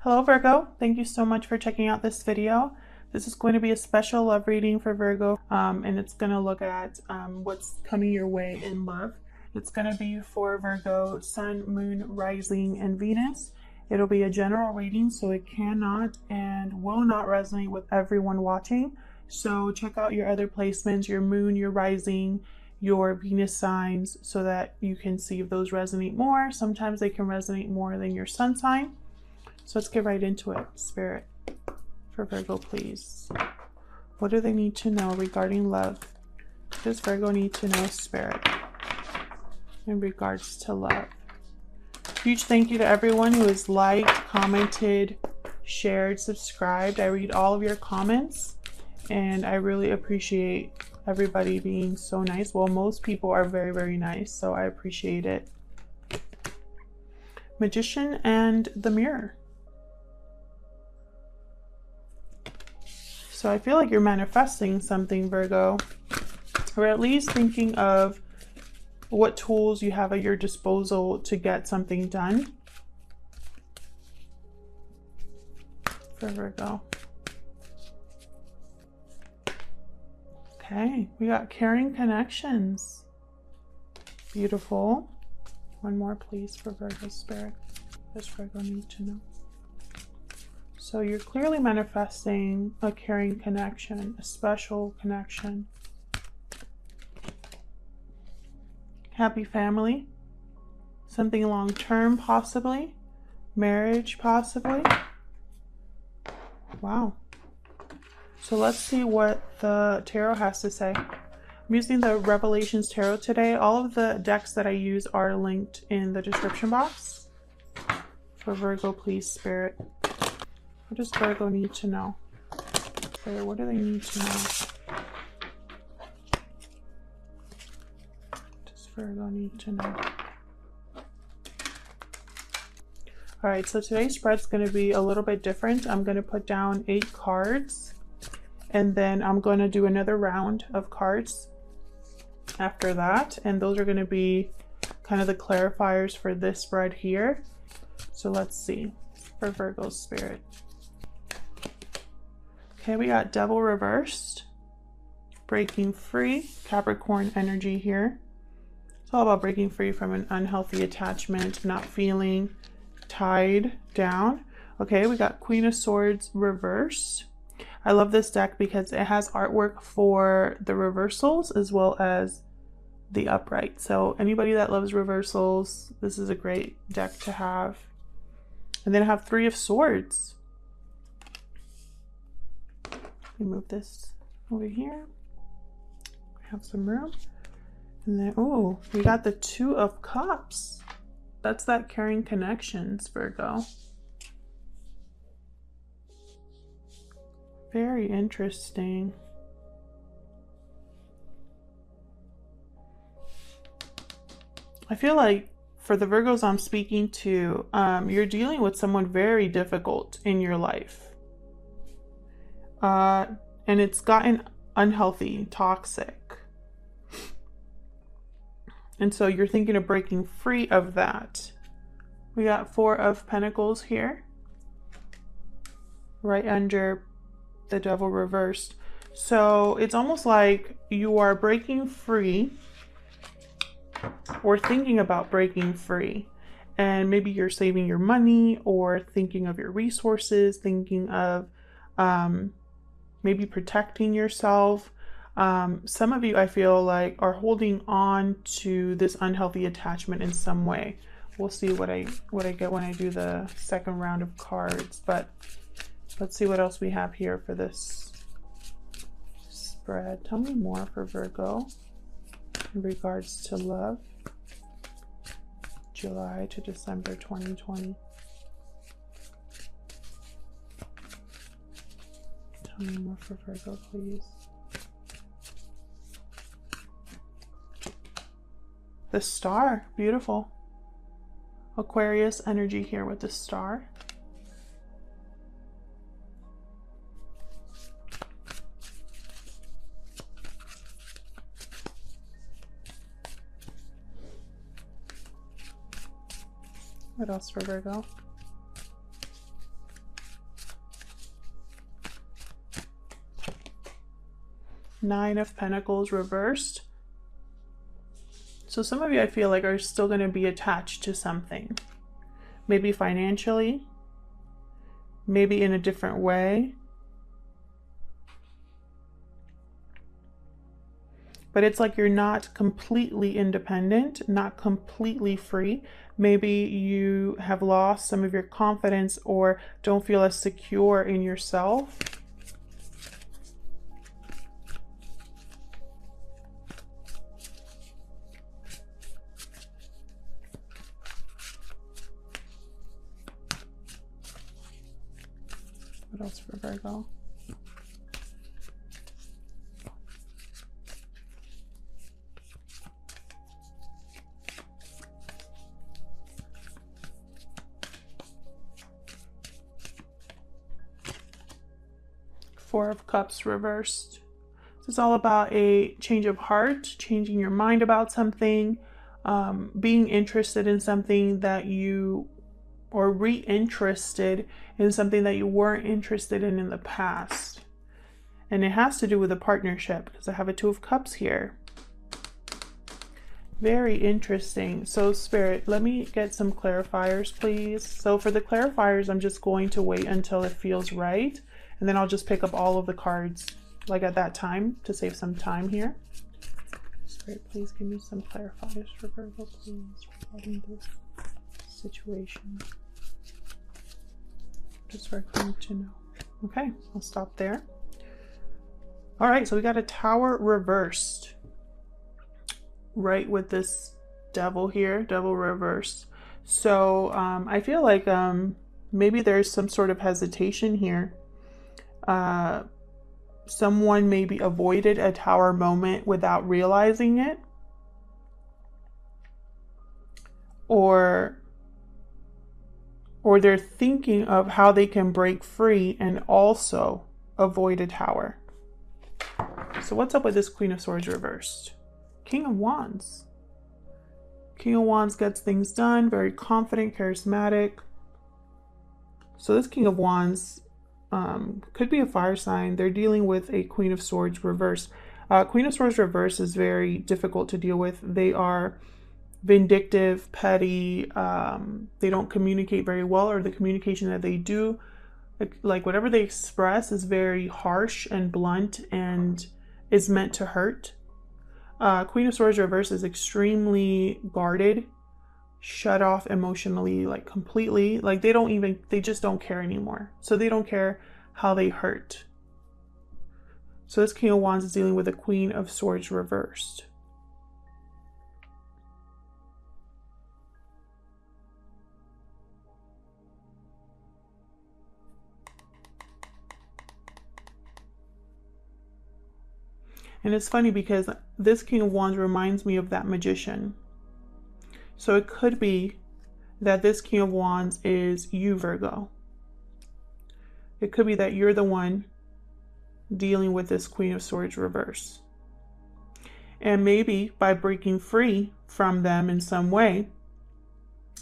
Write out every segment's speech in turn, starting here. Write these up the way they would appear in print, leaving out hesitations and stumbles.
Hello Virgo, thank you so much for checking out this video. This is going to be a special love reading for Virgo, and it's going to look at what's coming your way in love. It's going to be for Virgo, Sun, Moon, Rising, and Venus. It'll be a general reading, so it cannot and will not resonate with everyone watching. So check out your other placements, your Moon, your Rising, your Venus signs, so that you can see if those resonate more. Sometimes they can resonate more than your Sun sign. So let's get right into it. Spirit, for Virgo, please. What do they need to know regarding love? What does Virgo need to know, Spirit, in regards to love? Huge thank you to everyone who has liked, commented, shared, subscribed. I read all of your comments, and I really appreciate everybody being so nice. Well, most people are very, very nice, so I appreciate it. Magician and the Mirror. So I feel like you're manifesting something, Virgo, or at least thinking of what tools you have at your disposal to get something done for Virgo. Okay, we got caring connections. Beautiful. One more, please, for Virgo, Spirit. What does Virgo need to know? So you're clearly manifesting a caring connection, a special connection. Happy family, something long-term possibly, marriage possibly. Wow. So let's see what the tarot has to say. I'm using the Revelations Tarot today. All of the decks that I use are linked in the description box. For Virgo, please, Spirit. What does Virgo need to know? Spirit, what do they need to know? Virgo need to know. All right, so today's spread's going to be a little bit different. I'm going to put down 8 cards, and then I'm going to do another round of cards after that, and those are going to be kind of the clarifiers for this spread here. So let's see for Virgo's Spirit. Okay, we got Devil reversed, breaking free, Capricorn energy here. It's all about breaking free from an unhealthy attachment, not feeling tied down. Okay, we got Queen of Swords reversed. I love this deck because it has artwork for the reversals as well as the upright. So anybody that loves reversals, this is a great deck to have. And then I have 3 of Swords. Let me move this over here. Have some room. And then, oh, we got the 2 of Cups. That's that caring connections, Virgo. Very interesting. I feel like for the Virgos I'm speaking to, you're dealing with someone very difficult in your life. And it's gotten unhealthy, toxic. And so you're thinking of breaking free of that. We got 4 of Pentacles here, right under the Devil reversed. So it's almost like you are breaking free or thinking about breaking free. And maybe you're saving your money or thinking of your resources, thinking of maybe protecting yourself. Some of you, I feel like, are holding on to this unhealthy attachment in some way. We'll see what I get when I do the second round of cards, but let's see what else we have here for this spread. Tell me more for Virgo in regards to love, July to December 2020. Tell me more for Virgo, please. The Star, beautiful. Aquarius energy here with the Star. What else for Virgo? Nine of Pentacles reversed. So some of you, I feel like, are still going to be attached to something. Maybe financially. Maybe in a different way. But it's like you're not completely independent, not completely free. Maybe you have lost some of your confidence or don't feel as secure in yourself. What else for Virgo? Four of Cups reversed. This is all about a change of heart, changing your mind about something, being interested in something that you, or re-interested in something that you weren't interested in the past. And it has to do with a partnership because I have a Two of Cups here. Very interesting. So Spirit, let me get some clarifiers, please. So for the clarifiers, I'm just going to wait until it feels right. And then I'll just pick up all of the cards like at that time to save some time here. Spirit, please give me some clarifiers for Virgo, please, regarding this situation. Just for I need to know. Okay, I'll stop there. All right, so we got a Tower reversed. Right with this Devil here, Devil reversed. So I feel like maybe there's some sort of hesitation here. Someone maybe avoided a Tower moment without realizing it, or they're thinking of how they can break free and also avoid a Tower. So what's up with this Queen of Swords reversed? King of Wands. King of Wands gets things done, very confident, charismatic. So this King of Wands could be a fire sign. They're dealing with a Queen of Swords reverse. Queen of Swords reverse is very difficult to deal with. They are vindictive, petty. They don't communicate very well, or the communication that they do, like whatever they express, is very harsh and blunt and is meant to hurt. Queen of Swords reverse is extremely guarded, shut off emotionally, like completely. Like they just don't care anymore. So they don't care how they hurt. So this King of Wands is dealing with a Queen of Swords reversed. And it's funny because this King of Wands reminds me of that Magician. So it could be that this King of Wands is you, Virgo. It could be that you're the one dealing with this Queen of Swords reverse. And maybe by breaking free from them in some way,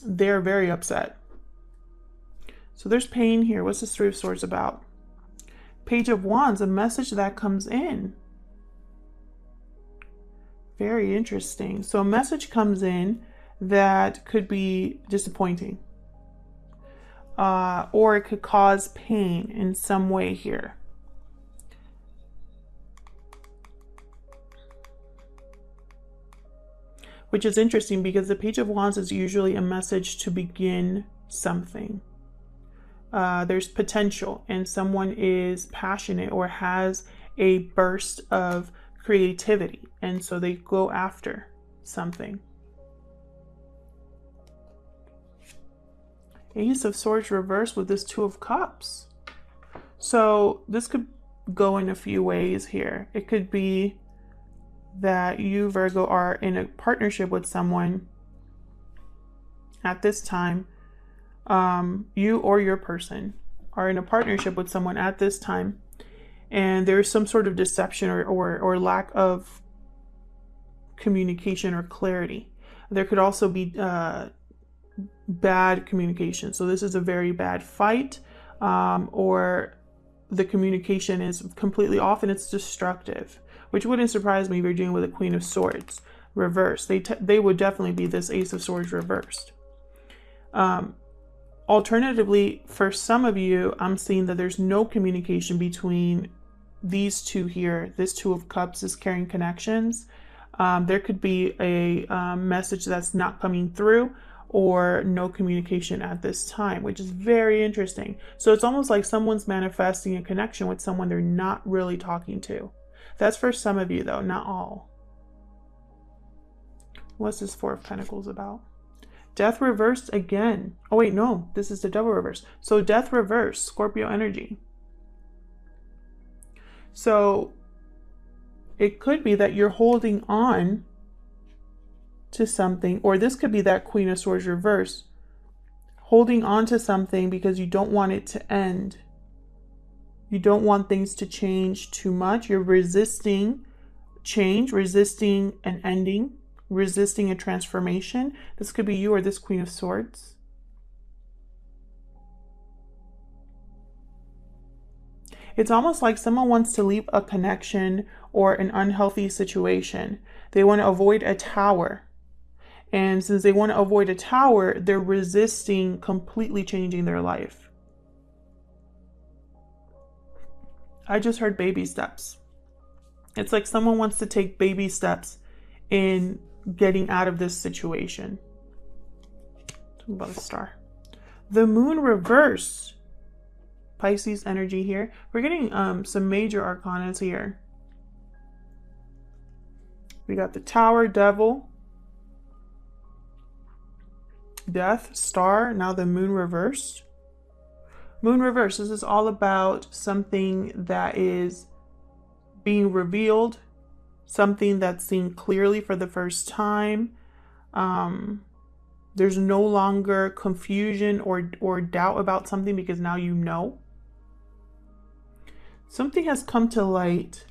they're very upset. So there's pain here. What's this Three of Swords about? Page of Wands, a message that comes in. Very interesting. So a message comes in that could be disappointing. Or it could cause pain in some way here. Which is interesting because the Page of Wands is usually a message to begin something. There's potential and someone is passionate or has a burst of creativity, and so they go after something. Ace of Swords reversed with this Two of Cups. So this could go in a few ways here. It could be that you, Virgo, are in a partnership with someone at this time. You or your person are in a partnership with someone at this time, and there's some sort of deception or lack of communication or clarity. There could also be bad communication. So this is a very bad fight, or the communication is completely off and it's destructive, which wouldn't surprise me if you're dealing with a Queen of Swords reversed. They would definitely be this Ace of Swords reversed. Alternatively, for some of you, I'm seeing that there's no communication between these two here. This Two of Cups is carrying connections. There could be a message that's not coming through, or no communication at this time, which is very interesting. So it's almost like someone's manifesting a connection with someone they're not really talking to. That's for some of you though, not all. What's this Four of Pentacles about? Death reversed again. Oh wait, no, this is the double reverse. So death reversed, Scorpio energy. So it could be that you're holding on to something, or this could be that Queen of Swords reverse, holding on to something because you don't want it to end. You don't want things to change too much. You're resisting change, resisting an ending, resisting a transformation. This could be you or this Queen of Swords. It's almost like someone wants to leave a connection or an unhealthy situation. They want to avoid a tower. And since they want to avoid a tower, they're resisting completely changing their life. I just heard baby steps. It's like someone wants to take baby steps in getting out of this situation. Talking about a star. The Moon reverse. Pisces energy here. We're getting some major arcanas here. We got the Tower, Devil, Death, Star, now the Moon reversed. Moon reversed, this is all about something that is being revealed, something that's seen clearly for the first time. There's no longer confusion or doubt about something because now you know. Something has come to light.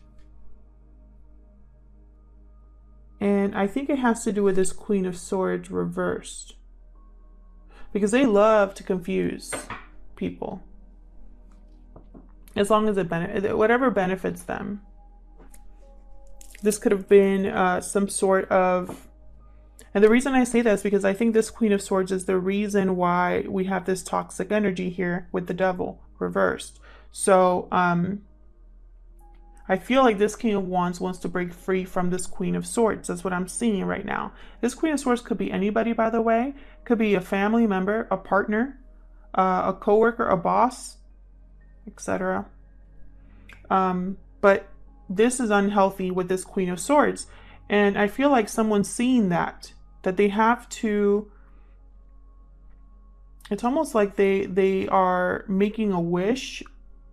And I think it has to do with this Queen of Swords reversed. Because they love to confuse people. As long as whatever benefits them. This could have been some sort of... And the reason I say that is because I think this Queen of Swords is the reason why we have this toxic energy here with the Devil reversed. So, I feel like this King of Wands wants to break free from this Queen of Swords. That's what I'm seeing right now. This Queen of Swords could be anybody, by the way. Could be a family member, a partner, a coworker, a boss, etc. But this is unhealthy with this Queen of Swords. And I feel like someone's seeing that they have to... It's almost like they are making a wish,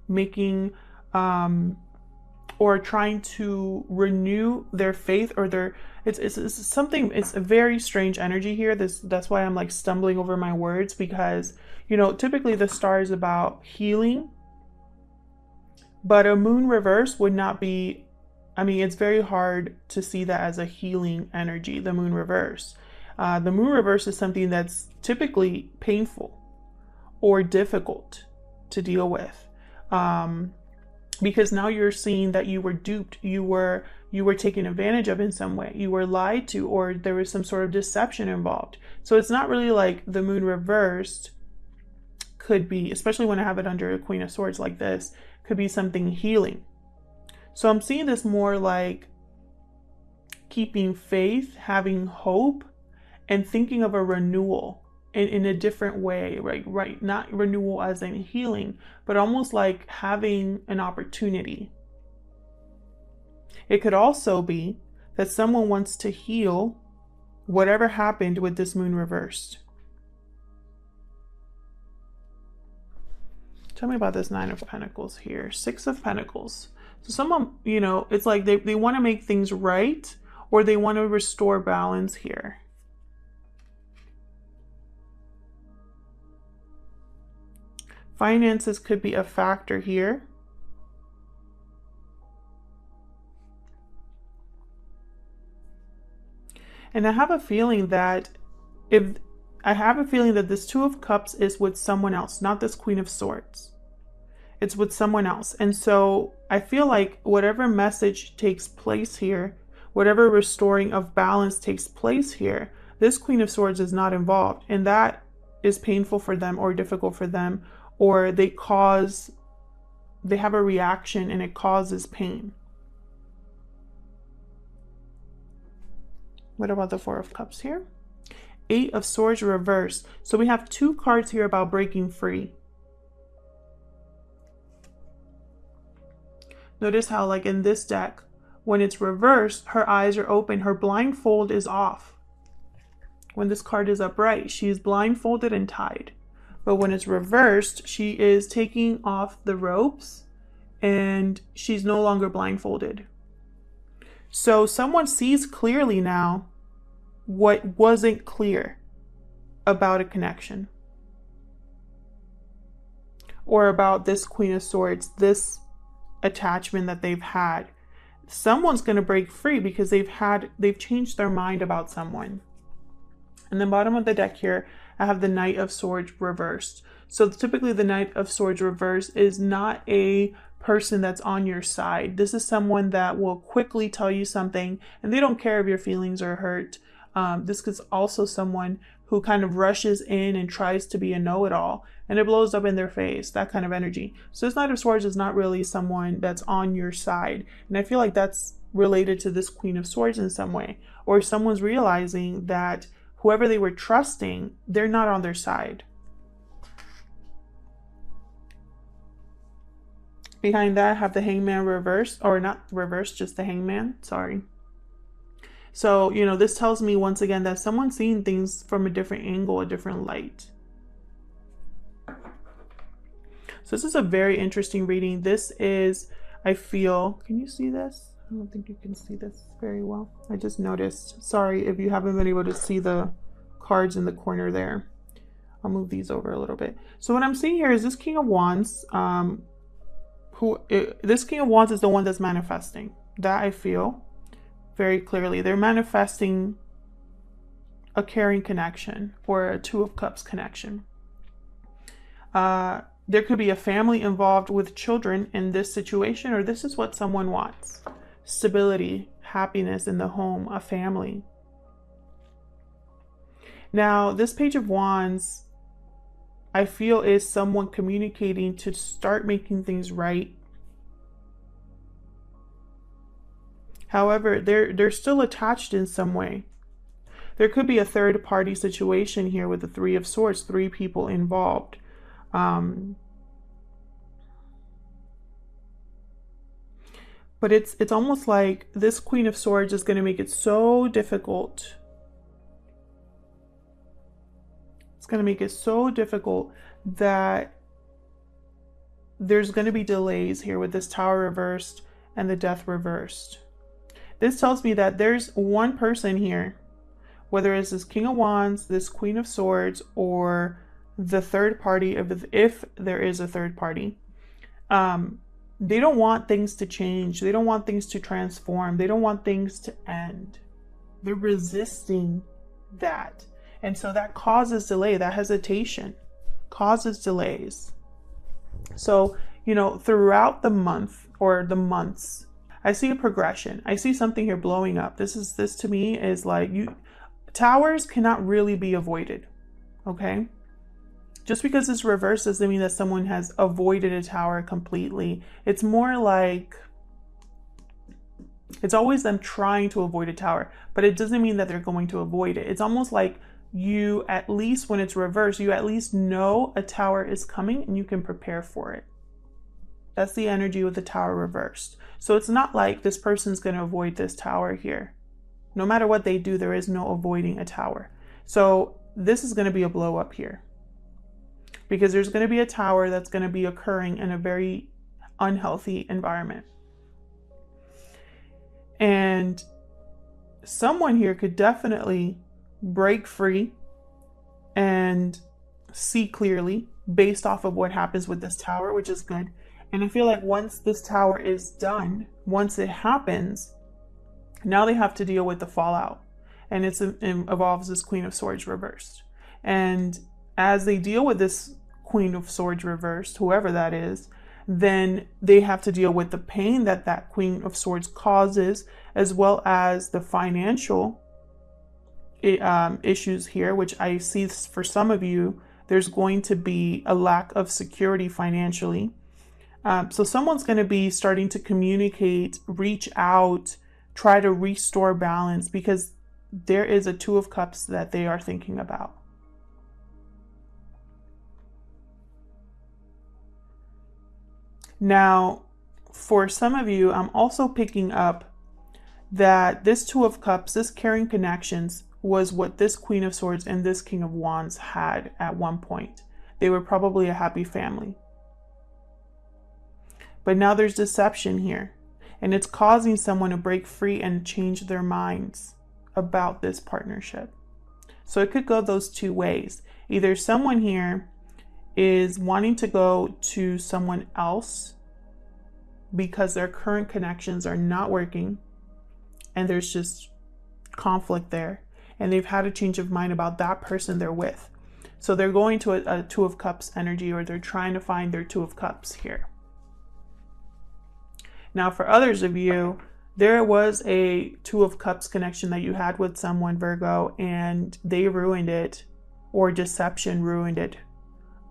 making... or trying to renew their faith, or their it's something. It's a very strange energy here. That's why I'm like stumbling over my words, because you know typically the star is about healing, but a moon reverse would not be. I mean, it's very hard to see that as a healing energy. The moon reverse. The moon reverse is something that's typically painful or difficult to deal with. Because now you're seeing that you were duped, you were taken advantage of in some way, you were lied to, or there was some sort of deception involved. So it's not really like the moon reversed could be, especially when I have it under a Queen of Swords like this, could be something healing. So I'm seeing this more like keeping faith, having hope, and thinking of a renewal in a different way, right? Not renewal as in healing, but almost like having an opportunity. It could also be that someone wants to heal whatever happened with this moon reversed. Tell me about this Nine of Pentacles here. Six of Pentacles. So someone, you know, it's like they want to make things right, or they want to restore balance here. Finances could be a factor here. And I have a feeling that this Two of Cups is with someone else, not this Queen of Swords. It's with someone else. And so I feel like whatever message takes place here, whatever restoring of balance takes place here, this Queen of Swords is not involved. And that is painful for them or difficult for them, or they have a reaction and it causes pain. What about the Four of Cups here? Eight of Swords reversed. So we have two cards here about breaking free. Notice how, like in this deck, when it's reversed, her eyes are open, her blindfold is off. When this card is upright, she is blindfolded and tied. But when it's reversed, she is taking off the ropes and she's no longer blindfolded. So someone sees clearly now what wasn't clear about a connection. Or about this Queen of Swords, this attachment that they've had. Someone's going to break free because they've changed their mind about someone. And the bottom of the deck here, I have the Knight of Swords reversed. So typically the Knight of Swords reversed is not a person that's on your side. This is someone that will quickly tell you something and they don't care if your feelings are hurt. This is also someone who kind of rushes in and tries to be a know-it-all and it blows up in their face, that kind of energy. So this Knight of Swords is not really someone that's on your side. And I feel like that's related to this Queen of Swords in some way. Or someone's realizing that whoever they were trusting, they're not on their side. Behind that, I have the Hangman reversed, or not reversed, just the Hangman, sorry. So, you know, this tells me once again that someone's seeing things from a different angle, a different light. So this is a very interesting reading. This is, I feel, can you see this? I don't think you can see this very well. I just noticed. Sorry if you haven't been able to see the cards in the corner there. I'll move these over a little bit. So what I'm seeing here is this King of Wands. This King of Wands is the one that's manifesting. That I feel very clearly. They're manifesting a caring connection or a Two of Cups connection. There could be a family involved with children in this situation, or this is what someone wants. Stability, happiness in the home, a family. Now, this Page of Wands, I feel, is someone communicating to start making things right. However, they're still attached in some way. There could be a third party situation here with the Three of Swords, three people involved. But it's almost like this Queen of Swords is going to make it so difficult. It's going to make it so difficult that there's going to be delays here with this Tower reversed and the Death reversed. This tells me that there's one person here, whether it's this King of Wands, this Queen of Swords, or the third party, if there is a third party. They don't want things to change. They don't want things to transform. They don't want things to end. They're resisting that. And so that causes delay. That hesitation causes delays. So, you know, throughout the month or the months, I see a progression. I see something here blowing up. This to me is like, towers cannot really be avoided. Okay? Just because it's reversed doesn't mean that someone has avoided a tower completely. It's more like, it's always them trying to avoid a tower, but it doesn't mean that they're going to avoid it. It's almost like you, at least when it's reversed, you at least know a tower is coming and you can prepare for it. That's the energy with the tower reversed. So it's not like this person's going to avoid this tower here. No matter what they do, there is no avoiding a tower. So this is going to be a blow up here, because there's going to be a tower that's going to be occurring in a very unhealthy environment. And someone here could definitely break free and see clearly based off of what happens with this tower, which is good. And I feel like once this tower is done, once it happens, now they have to deal with the fallout. And it involves this Queen of Swords reversed. And as they deal with this Queen of Swords reversed, whoever that is, then they have to deal with the pain that that Queen of Swords causes, as well as the financial issues here, which I see for some of you, there's going to be a lack of security financially. So someone's going to be starting to communicate, reach out, try to restore balance, because there is a Two of Cups that they are thinking about. Now, for some of you, I'm also picking up that this Two of Cups, this caring connections, was what this Queen of Swords and this King of Wands had at one point. They were probably a happy family. But now there's deception here, and it's causing someone to break free and change their minds about this partnership. So it could go those two ways. Either someone here is wanting to go to someone else because their current connections are not working and there's just conflict there, and they've had a change of mind about that person they're with. So they're going to a Two of Cups energy, or they're trying to find their Two of Cups here. Now, for others of you, there was a Two of Cups connection that you had with someone, Virgo, and they ruined it, or deception ruined it.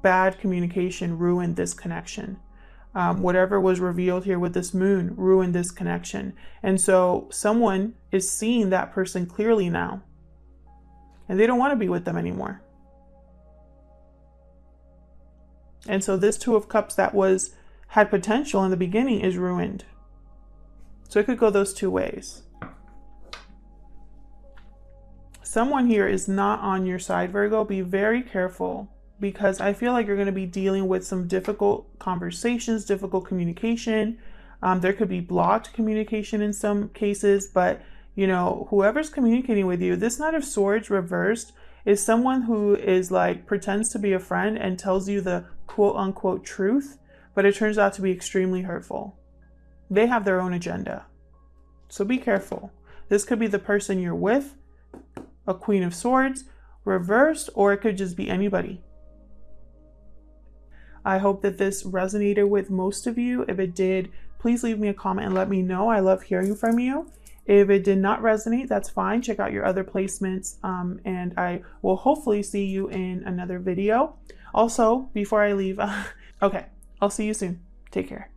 Bad communication ruined this connection. Whatever was revealed here with this moon ruined this connection. And so someone is seeing that person clearly now, and they don't want to be with them anymore. And so this Two of Cups that had potential in the beginning is ruined. So it could go those two ways. Someone here is not on your side, Virgo. Be very careful, because I feel like you're going to be dealing with some difficult conversations, difficult communication. There could be blocked communication in some cases, but you know, whoever's communicating with you, this Knight of Swords reversed is someone who is like pretends to be a friend and tells you the quote unquote truth, but it turns out to be extremely hurtful. They have their own agenda. So be careful. This could be the person you're with, a Queen of Swords, reversed, or it could just be anybody. I hope that this resonated with most of you. If it did, please leave me a comment and let me know. I love hearing from you. If it did not resonate, that's fine. Check out your other placements, and I will hopefully see you in another video. Also, before I leave, okay, I'll see you soon. Take care.